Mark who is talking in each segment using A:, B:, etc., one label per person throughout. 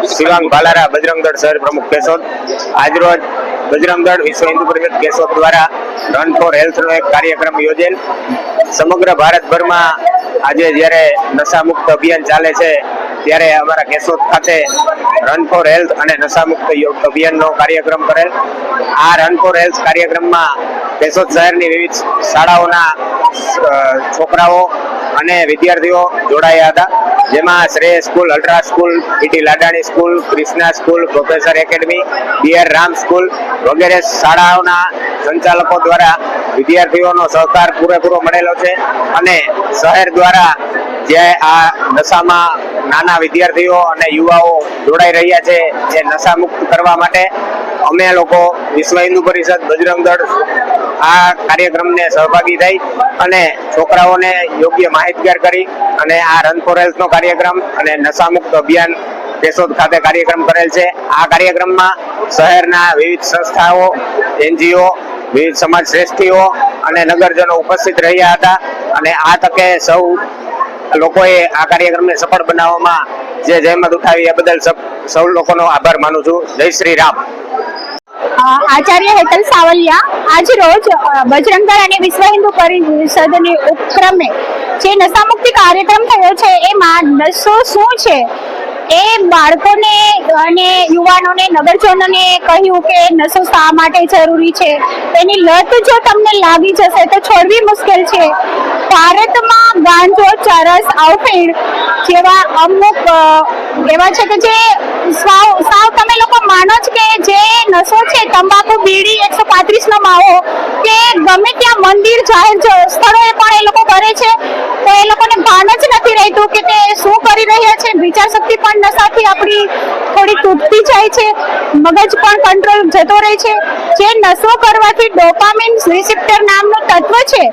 A: શિવાંગ ભાલારા, બજરંગ દળ શહેર પ્રમુખ કેશોદ। આજરોજ બજરંગ દળ વિશ્વ હિન્દુ પરિષદ કેશોદ દ્વારા રન ફોર હેલ્થ નો એક કાર્યક્રમ યોજેલ। સમગ્ર ભારતભરમાં આજે જ્યારે નશામુક્ત અભિયાન ચાલે છે ત્યારે અમારા કેશોદ ખાતે રન ફોર હેલ્થ અને નશામુક્ત અભિયાનનો કાર્યક્રમ કરેલ। આ રન ફોર હેલ્થ કાર્યક્રમમાં કેશોદ શહેરની વિવિધ શાળાઓના છોકરાઓ અને વિદ્યાર્થીઓ જોડાયા હતા, જેમાં શ્રેય school, ultra school, PT Ladani school, Krishna school, professor academy, BR Ram school વગેરે શાળાઓના સંચાલકો દ્વારા વિદ્યાર્થીઓનો સહકાર પૂરેપૂરો મળેલો છે અને શહેર દ્વારા જે આ નશામાં નાના વિદ્યાર્થીઓ અને યુવાઓ જોડાઈ રહ્યા છે એ નશામુક્ત કરવા માટે અમે લોકો વિશ્વ હિન્દુ પરિષદ બજરંગ દળ આ કાર્યક્રમને સહભાગી થઈ અને છોકરાઓને યોગ્ય માહિતગાર કરી અને આ રન ફોર હેલ્થ નો કાર્યક્રમ અને નશામુક્ત અભિયાન કેશોદ ખાતે કાર્યક્રમ કરેલ છે। આ કાર્યક્રમમાં શહેરના વિવિધ સંસ્થાઓ, એનજીઓ, વિવિધ સમાજ શ્રેષ્ઠીઓ અને નગરજનો ઉપસ્થિત રહ્યા હતા અને આ તકે સૌ લોકોએ આ કાર્યક્રમને સફળ બનાવવામાં જે જહેમત ઉઠાવી એ બદલ સૌ લોકોનો આભાર માનું છું। જય શ્રી રામ।
B: આચાર્ય હેતલ સાવલિયા આજ રોજ બજરંગ દળ અને વિશ્વ હિન્દુ પરિષદની ઉપક્રમે જે નશામુક્તિ કાર્યક્રમ થયો છે એમાં નશો શું છે એ બાળકોને અને યુવાનોને, નગરજનોને કહ્યું કે નશો શા માટે જરૂરી છે, એની લત જો તમને લાગી જશે તો છોડવી મુશ્કેલ છે। ભારતમાં ગાંજો, ચરસ, આઉફીણ જેવા અમુક એવા છે કે જે સાવ તમે લોકો માનો જ કે જે નશો છે, તંબાકુ, બીડી, 135 નો માવો કે ગમે ત્યાં મંદિર, જાહેર સ્થળોએ પણ એ લોકો કરે છે તો એ લોકોને ભાન જ નથી રહેતું કે તે શું કરી રહ્યા છે। વિચાર શક્તિ પણ નશાથી આપણી થોડી તૂટતી જાય છે, મગજ પણ કંટ્રોલ જતો રહે છે। જે નશો કરવાથી ડોપામિન રિસેપ્ટર નામનું તત્વ છે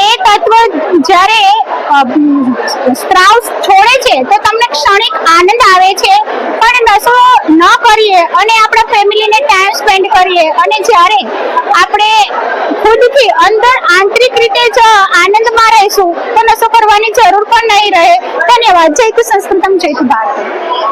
B: એ તત્વ જ્યારે સ્ત્રાવ છોડે છે તો તમને ક્ષણિક આનંદ આવે છે, પણ નશો ન કરીએ અને આપણા ફેમિલીને ટાઈમ સ્પેન્ડ કરીએ અને જ્યારે આપણે ખુદથી અંદર આંતરિક રીતે જ આનંદમાં રહીશું તો નશો કરવાની જરૂર પણ નહીં રહે। ધન્યવાદ। જય હિન્દ સંસ્કૃતમ, જય હિન્દ ભારત।